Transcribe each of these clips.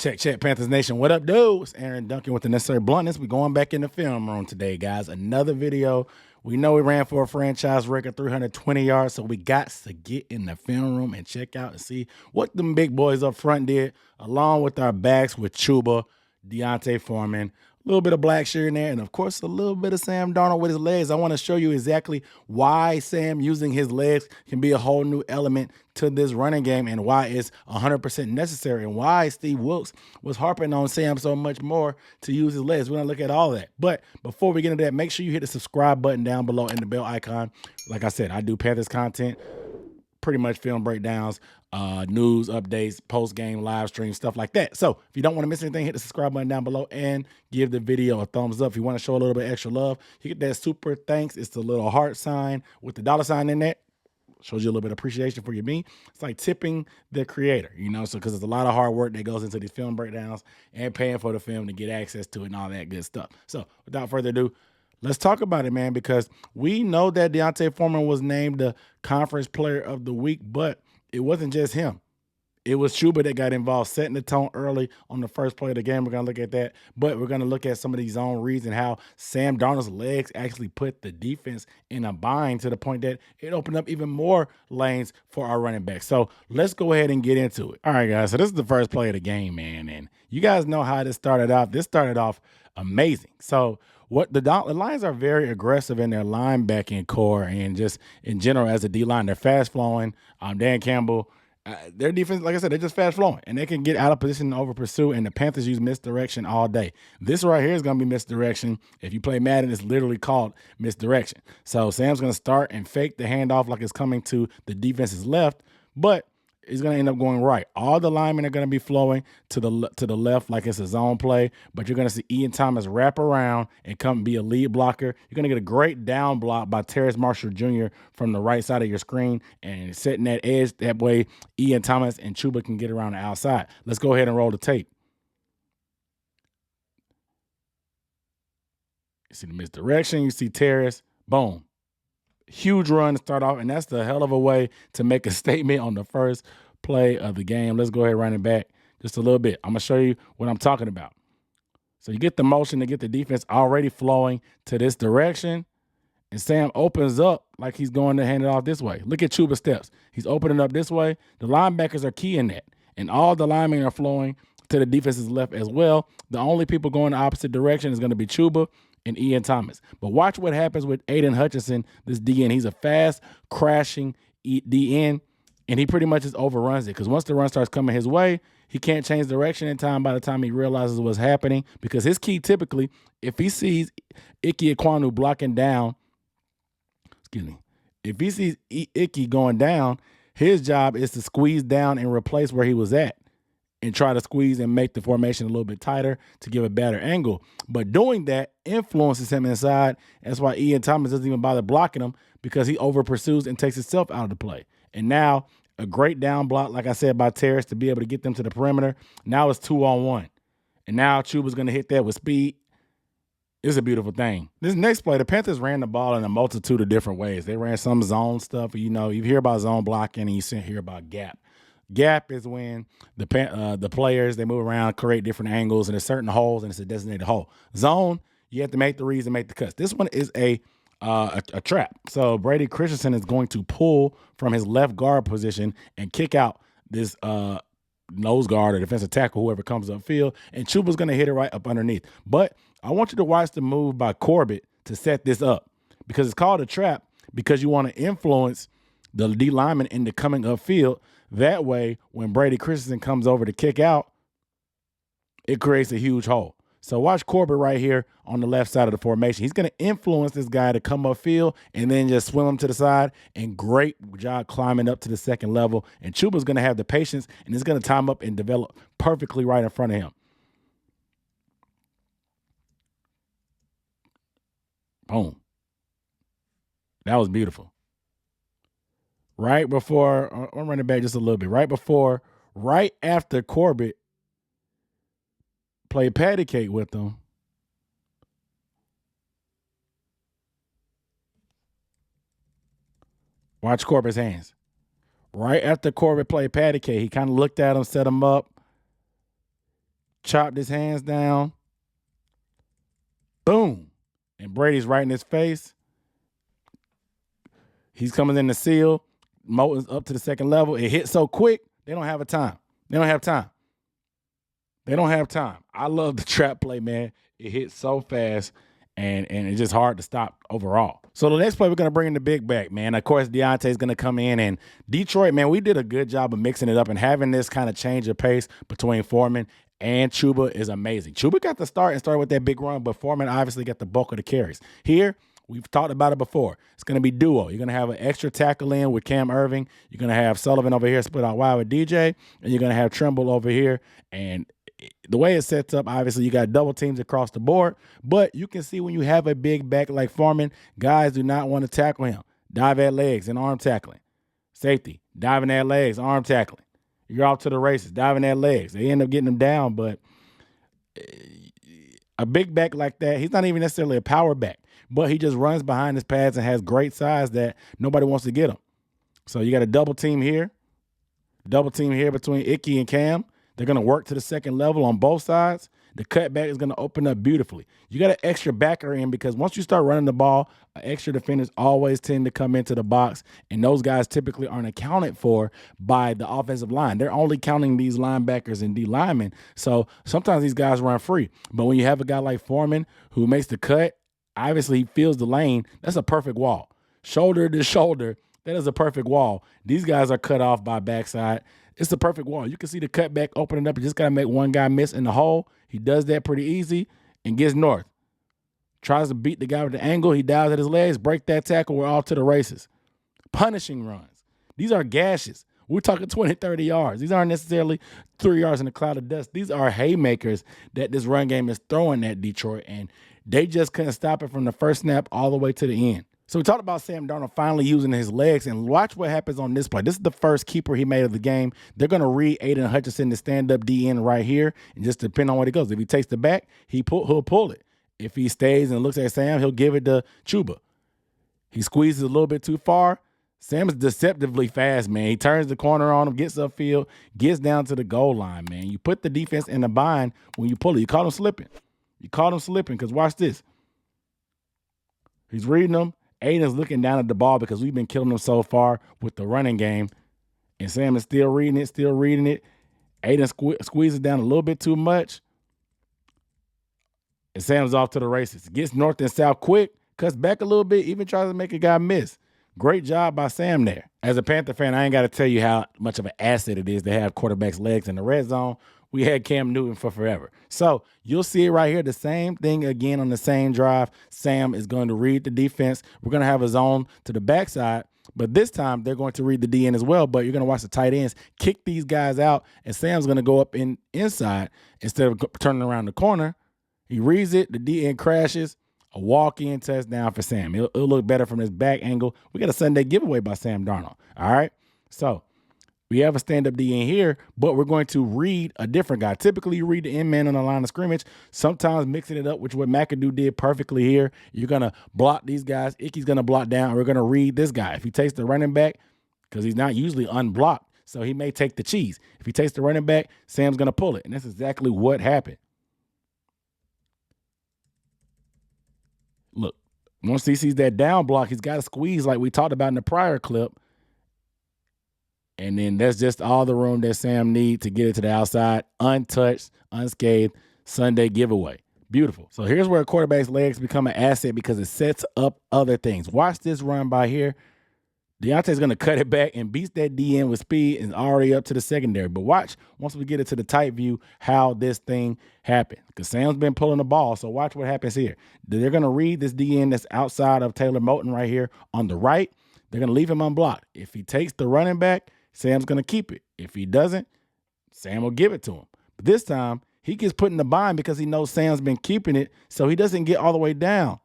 Check, Panthers Nation. What up, dudes? Aaron Duncan with the necessary bluntness. We going back in the film room today, guys. Another video. We know we ran for a franchise record, 320 yards, so we got to get in the film room and check out and see what them big boys up front did, along with our backs with Chuba, Foreman, a little bit of Blackshear in there, and of course, a little bit of Sam Darnold with his legs. I want to show you exactly why Sam using his legs can be a whole new element to this running game and why it's 100% necessary and why Steve Wilks was harping on Sam so much more to use his legs. We're going to look at all that. But before we get into that, make sure you hit the subscribe button down below and the bell icon. Like I said, I do Panthers content, pretty much film breakdowns, news updates, post-game live stream, stuff like that. So if you don't want to miss anything, hit the subscribe button down below and give the video a thumbs up. If you want to show a little bit extra love, you get that super thanks. It's the little heart sign with the dollar sign in there. Shows you a little bit of appreciation for your me. It's like tipping the creator, you know, so because there's a lot of hard work that goes into these film breakdowns and paying for the film to get access to it and all that good stuff. So without further ado, let's talk about it, man, because we know that Foreman was named the Conference Player of the Week, but it wasn't just him. It was Chuba that got involved, setting the tone early on the first play of the game. We're going to look at that, but we're going to look at some of these zone reads and how Sam Darnold's legs actually put the defense in a bind to the point that it opened up even more lanes for our running back. So let's go ahead and get into it. All right, guys, so this is the first play of the game, man, and you guys know how this started off. This started off amazing. So what the Lions are very aggressive in their linebacking core and just in general as a D-line. They're fast-flowing. Dan Campbell, their defense, like I said, they're just fast-flowing, and they can get out of position and over pursue, and the Panthers use misdirection all day. This right here is going to be misdirection. If you play Madden, it's literally called misdirection. So Sam's going to start and fake the handoff like it's coming to the defense's left, but it's going to end up going right. All the linemen are going to be flowing to the left like it's a zone play, but you're going to see Ian Thomas wrap around and come be a lead blocker. You're going to get a great down block by Terrace Marshall Jr. from the right side of your screen and setting that edge. That way, Ian Thomas and Chuba can get around the outside. Let's go ahead and roll the tape. You see the misdirection. You see Terrace. Boom. Huge run to start off, and that's the hell of a way to make a statement on the first play of the game. Let's go ahead and run it back just a little bit. I'm going to show you what I'm talking about. So you get the motion to get the defense already flowing to this direction, and Sam opens up like he's going to hand it off this way. Look at Chuba's steps. He's opening up this way. The linebackers are key in that, and all the linemen are flowing to the defense's left as well. The only people going the opposite direction is going to be Chuba and Ian Thomas. But watch what happens with Aiden Hutchinson, this DN. He's a fast, crashing DN, and he pretty much just overruns it because once the run starts coming his way, he can't change direction in time by the time he realizes what's happening because his key typically, if he sees Ike Ekwonu blocking down, if he sees Ike going down, his job is to squeeze down and replace where he was at and try to squeeze and make the formation a little bit tighter to give a better angle. But doing that influences him inside. That's why Ian Thomas doesn't even bother blocking him because he over pursues and takes himself out of the play. And now a great down block, like I said, by Terrace to be able to get them to the perimeter. Now it's 2-on-1. And now Chuba's going to hit that with speed. It's a beautiful thing. This next play, the Panthers ran the ball in a multitude of different ways. They ran some zone stuff. You know, you hear about zone blocking and you hear about gap. Gap is when the players, they move around, create different angles, and there's certain holes, and it's a designated hole. Zone, you have to make the reads and make the cuts. This one is a trap. So Brady Christensen is going to pull from his left guard position and kick out this nose guard or defensive tackle, whoever comes upfield, and Chuba's going to hit it right up underneath. But I want you to watch the move by Corbett to set this up because it's called a trap because you want to influence the D lineman into coming upfield. That way, when Brady Christensen comes over to kick out, it creates a huge hole. So watch Corbett right here on the left side of the formation. He's going to influence this guy to come upfield and then just swim him to the side. And great job climbing up to the second level. And Chuba's going to have the patience, and it's going to time up and develop perfectly right in front of him. Boom. That was beautiful. Right before, I'm running back just a little bit. Right after Corbett played patty cake with them, watch Corbett's hands. Right after Corbett played patty cake, he kind of looked at him, set him up, chopped his hands down. Boom. And Brady's right in his face. He's coming in the seal. Moton's up to the second level. It hit so quick, they don't have a time. They don't have time. They don't have time. I love the trap play, man. It hits so fast, and it's just hard to stop overall. So the next play, we're going to bring in the big back, man. Of course, Deontay's going to come in, and Detroit, man, we did a good job of mixing it up, and having this kind of change of pace between Foreman and Chuba is amazing. Chuba got the start and started with that big run, but Foreman obviously got the bulk of the carries. Here, we've talked about it before. It's going to be duo. You're going to have an extra tackle in with Cam Irving. You're going to have Sullivan over here split out wide with DJ, and you're going to have Trimble over here. And the way it sets up, obviously, you got double teams across the board, but you can see when you have a big back like Foreman, guys do not want to tackle him. Dive at legs and arm tackling. Safety, diving at legs, arm tackling. You're off to the races, diving at legs. They end up getting him down, but a big back like that, he's not even necessarily a power back, but he just runs behind his pads and has great size that nobody wants to get him. So you got a double team here between Icky and Cam. They're going to work to the second level on both sides. The cutback is going to open up beautifully. You got an extra backer in because once you start running the ball, extra defenders always tend to come into the box, and those guys typically aren't accounted for by the offensive line. They're only counting these linebackers and D linemen, so sometimes these guys run free. But when you have a guy like Foreman who makes the cut, obviously he feels the lane. That's a perfect wall. Shoulder to shoulder, that is a perfect wall. These guys are cut off by backside. It's the perfect wall. You can see the cutback opening up. You just got to make one guy miss in the hole. He does that pretty easy and gets north. Tries to beat the guy with the angle. He dives at his legs, break that tackle. We're off to the races. Punishing runs. These are gashes. We're talking 20, 30 yards. These aren't necessarily 3 yards in a cloud of dust. These are haymakers that this run game is throwing at Detroit, and they just couldn't stop it from the first snap all the way to the end. So we talked about Sam Darnold finally using his legs, and watch what happens on this play. This is the first keeper he made of the game. They're going to read Aiden Hutchinson to stand up DN right here, and just depend on what he goes. If he takes the back, he'll pull it. If he stays and looks at Sam, he'll give it to Chuba. He squeezes a little bit too far. Sam is deceptively fast, man. He turns the corner on him, gets upfield, gets down to the goal line, man. You put the defense in a bind when you pull it. You caught him slipping. Because watch this. He's reading them. Aiden's looking down at the ball because we've been killing him so far with the running game. And Sam is still reading it. Aiden squeezes down a little bit too much. And Sam's off to the races. Gets north and south quick, cuts back a little bit, even tries to make a guy miss. Great job by Sam there. As a Panther fan, I ain't got to tell you how much of an asset it is to have quarterbacks' legs in the red zone. We had Cam Newton for forever. So you'll see it right here. The same thing again on the same drive. Sam is going to read the defense. We're going to have a zone to the backside, but this time they're going to read the DN as well. But you're going to watch the tight ends kick these guys out, and Sam's going to go up inside instead of turning around the corner. He reads it. The DN crashes. A walk-in touchdown for Sam. It'll look better from his back angle. We got a Sunday giveaway by Sam Darnold. All right? So we have a stand-up DN here, but we're going to read a different guy. Typically, you read the end man on the line of scrimmage, sometimes mixing it up, which what McAdoo did perfectly here. You're going to block these guys. Icky's going to block down. We're going to read this guy. If he takes the running back, because he's not usually unblocked, so he may take the cheese. If he takes the running back, Sam's going to pull it, and that's exactly what happened. Look, once he sees that down block, he's got to squeeze like we talked about in the prior clip. And then that's just all the room that Sam needs to get it to the outside, untouched, unscathed, Sunday giveaway. Beautiful. So here's where a quarterback's legs become an asset because it sets up other things. Watch this run by here. Deontay's going to cut it back and beats that DN with speed and already up to the secondary. But watch, once we get it to the tight view, how this thing happened. Because Sam's been pulling the ball, so watch what happens here. They're going to read this DN that's outside of Taylor Moton right here on the right. They're going to leave him unblocked. If he takes the running back, Sam's going to keep it. If he doesn't, Sam will give it to him. But this time, he gets put in the bind because he knows Sam's been keeping it, so he doesn't get all the way down.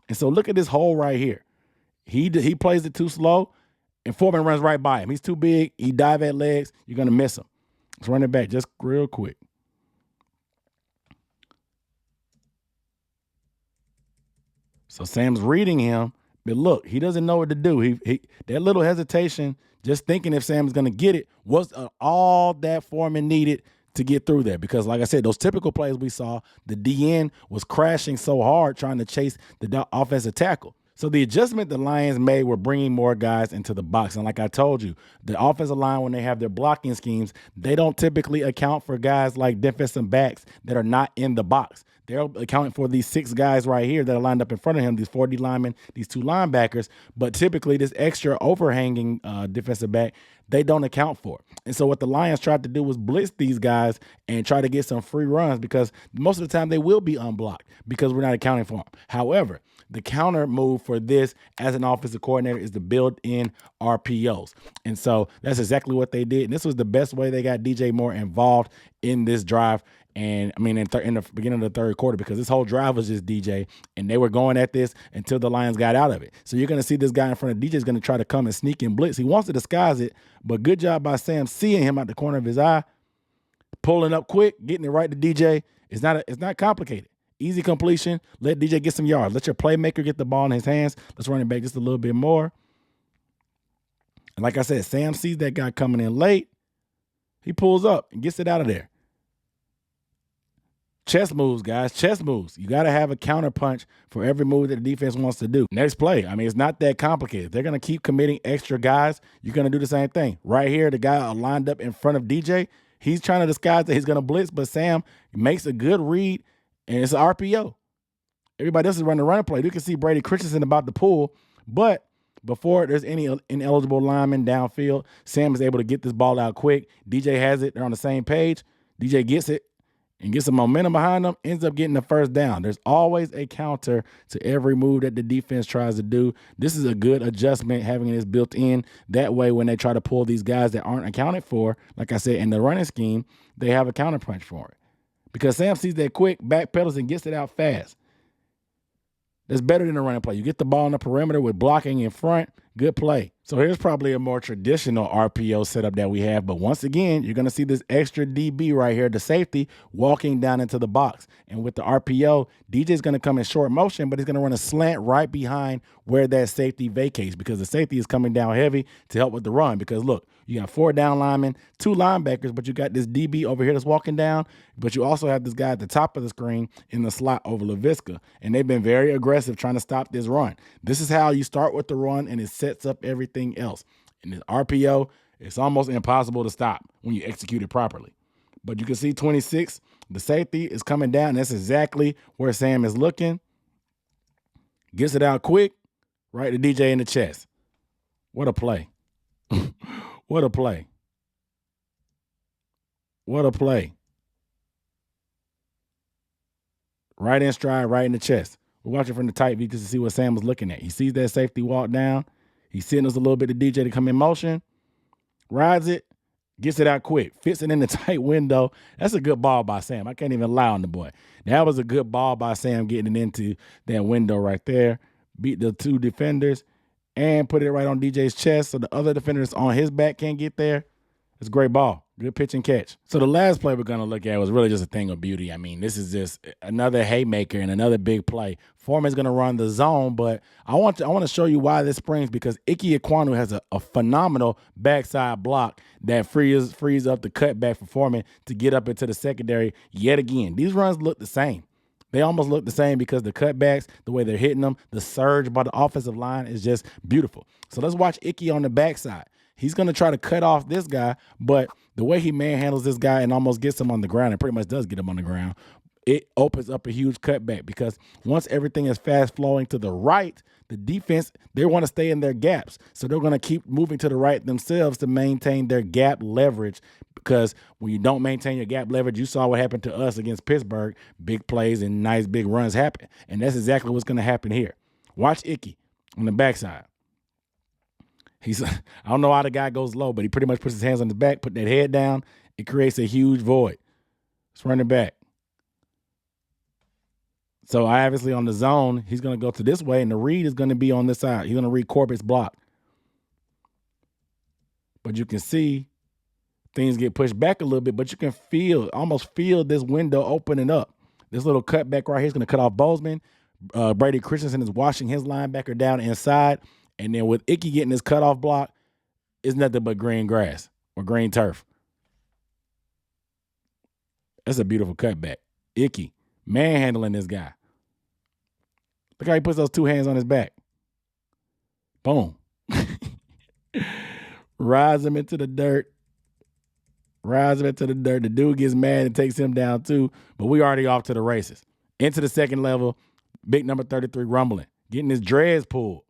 And so look at this hole right here. He plays it too slow. And Foreman runs right by him. He's too big. He dive at legs. You're going to miss him. Let's run it back just real quick. So Sam's reading him, but look, he doesn't know what to do. He that little hesitation, just thinking if Sam's going to get it, was all that Foreman needed to get through there because, like I said, those typical plays we saw, the DN was crashing so hard trying to chase the offensive tackle. So the adjustment the Lions made were bringing more guys into the box. And like I told you, the offensive line, when they have their blocking schemes, they don't typically account for guys like defensive backs that are not in the box. They're accounting for these 6 guys right here that are lined up in front of him, these 4D linemen, these 2 linebackers. But typically this extra overhanging defensive back, they don't account for. And so what the Lions tried to do was blitz these guys and try to get some free runs because most of the time they will be unblocked because we're not accounting for them. However, the counter move for this as an offensive coordinator is to build in RPOs. And so that's exactly what they did. And this was the best way they got DJ Moore involved in this drive. And I mean, in the beginning of the third quarter, because this whole drive was just DJ, and they were going at this until the Lions got out of it. So you're going to see this guy in front of DJ is going to try to come and sneak and blitz. He wants to disguise it, but good job by Sam seeing him out the corner of his eye, pulling up quick, getting it right to DJ. It's not complicated. Easy completion. Let DJ get some yards. Let your playmaker get the ball in his hands. Let's run it back just a little bit more. And like I said, Sam sees that guy coming in late. He pulls up and gets it out of there. Chess moves, guys. Chess moves. You got to have a counter punch for every move that the defense wants to do. Next play. I mean, it's not that complicated. They're going to keep committing extra guys. You're going to do the same thing. Right here, the guy lined up in front of DJ. He's trying to disguise that he's going to blitz, but Sam makes a good read, and it's an RPO. Everybody else is running the running play. You can see Brady Christensen about to pull, but before there's any ineligible lineman downfield, Sam is able to get this ball out quick. DJ has it. They're on the same page. DJ gets it and gets some momentum behind them, ends up getting the first down. There's always a counter to every move that the defense tries to do. This is a good adjustment, having this built in. That way, when they try to pull these guys that aren't accounted for, like I said, in the running scheme, they have a counter punch for it. Because Sam sees that quick, backpedals, and gets it out fast. That's better than a running play. You get the ball on the perimeter with blocking in front, good play. So here's probably a more traditional RPO setup that we have. But once again, you're going to see this extra DB right here, the safety, walking down into the box. And with the RPO, DJ's going to come in short motion, but he's going to run a slant right behind where that safety vacates because the safety is coming down heavy to help with the run. Because look, you got 4 down linemen, 2 linebackers, but you got this DB over here that's walking down. But you also have this guy at the top of the screen in the slot over LaVisca. And they've been very aggressive trying to stop this run. This is how you start with the run, and it sets up everything else. And this RPO, it's almost impossible to stop when you execute it properly. But you can see 26, the safety is coming down. And that's exactly where Sam is looking. Gets it out quick, right to DJ in the chest. What a play. What a play. What a play. Right in stride, right in the chest. We're watching from the tight view just to see what Sam was looking at. He sees that safety walk down. He signals a little bit to DJ to come in motion. Rides it. Gets it out quick. Fits it in the tight window. That's a good ball by Sam. I can't even lie on the boy. That was a good ball by Sam getting it into that window right there. Beat the 2 defenders and put it right on DJ's chest so the other defenders on his back can't get there. It's a great ball. Good pitch and catch. So the last play we're going to look at was really just a thing of beauty. I mean, this is just another haymaker and another big play. Foreman's going to run the zone, but I want to show you why this springs because Ike Ekwonu has a phenomenal backside block that frees up the cutback for Foreman to get up into the secondary yet again. These runs look the same. They almost look the same because the cutbacks, the way they're hitting them, the surge by the offensive line is just beautiful. So let's watch Ike on the backside. He's going to try to cut off this guy, but the way he manhandles this guy and almost gets him on the ground, and pretty much does get him on the ground, it opens up a huge cutback because once everything is fast flowing to the right, the defense, they want to stay in their gaps. So they're going to keep moving to the right themselves to maintain their gap leverage because when you don't maintain your gap leverage, you saw what happened to us against Pittsburgh. Big plays and nice big runs happen. And that's exactly what's going to happen here. Watch Ike on the backside. I don't know how the guy goes low, but he pretty much puts his hands on his back, put that head down. It creates a huge void. Let's run it back. So obviously on the zone, he's going to go to this way, and the read is going to be on this side. He's going to read Corbett's block. But you can see things get pushed back a little bit, but you can almost feel this window opening up. This little cutback right here is going to cut off Bozeman. Brady Christensen is washing his linebacker down inside. And then with Ike getting his cutoff block, it's nothing but green grass or green turf. That's a beautiful cutback. Icky. Manhandling this guy. Look how he puts those two hands on his back. Boom. Rise him into the dirt. The dude gets mad and takes him down too, but we already off to the races. Into the second level, big number 33 rumbling. Getting his dreads pulled.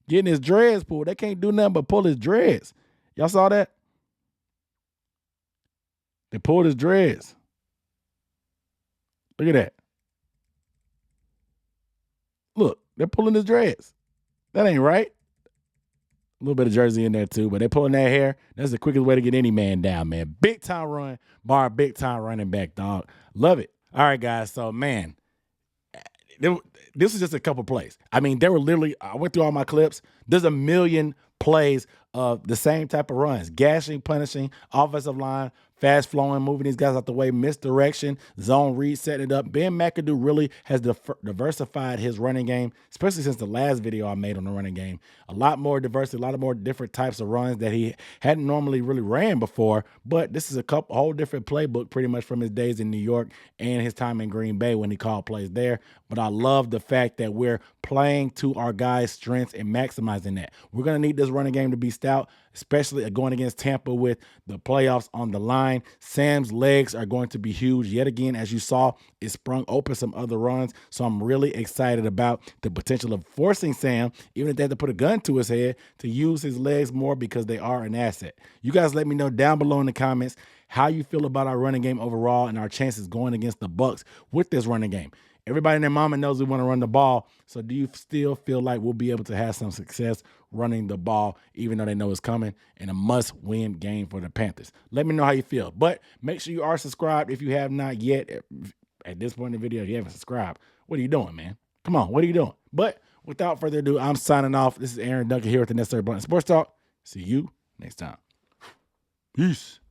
They can't do nothing but pull his dreads. Y'all saw that? They pulled his dreads. Look at that. Look, they're pulling his dreads. That ain't right. A little bit of jersey in there too, but they're pulling that hair. That's the quickest way to get any man down, man. Big time run, bar big time running back, dog. Love it. All right, guys. So, man, this is just a couple plays. I mean, there were literally, I went through all my clips. There's a million plays of the same type of runs. Gashing, punishing, offensive line, fast flowing, moving these guys out the way, misdirection, zone read, setting it up. Ben McAdoo really has diversified his running game, especially since the last video I made on the running game. A lot more diversity, a lot of more different types of runs that he hadn't normally really ran before, but this is a whole different playbook pretty much from his days in New York and his time in Green Bay when he called plays there. But I love the fact that we're playing to our guys' strengths and maximizing that. We're going to need this running game to be stout, especially going against Tampa with the playoffs on the line. Sam's legs are going to be huge. Yet again, as you saw, it sprung open some other runs. So I'm really excited about the potential of forcing Sam, even if they have to put a gun to his head, to use his legs more because they are an asset. You guys let me know down below in the comments how you feel about our running game overall and our chances going against the Bucs with this running game. Everybody and their mama knows we want to run the ball. So do you still feel like we'll be able to have some success running the ball, even though they know it's coming, in a must-win game for the Panthers? Let me know how you feel. But make sure you are subscribed if you have not yet. At this point in the video, if you haven't subscribed, what are you doing, man? Come on, what are you doing? But without further ado, I'm signing off. This is Aaron Duncan here with the Necessary Blunt Sports Talk. See you next time. Peace.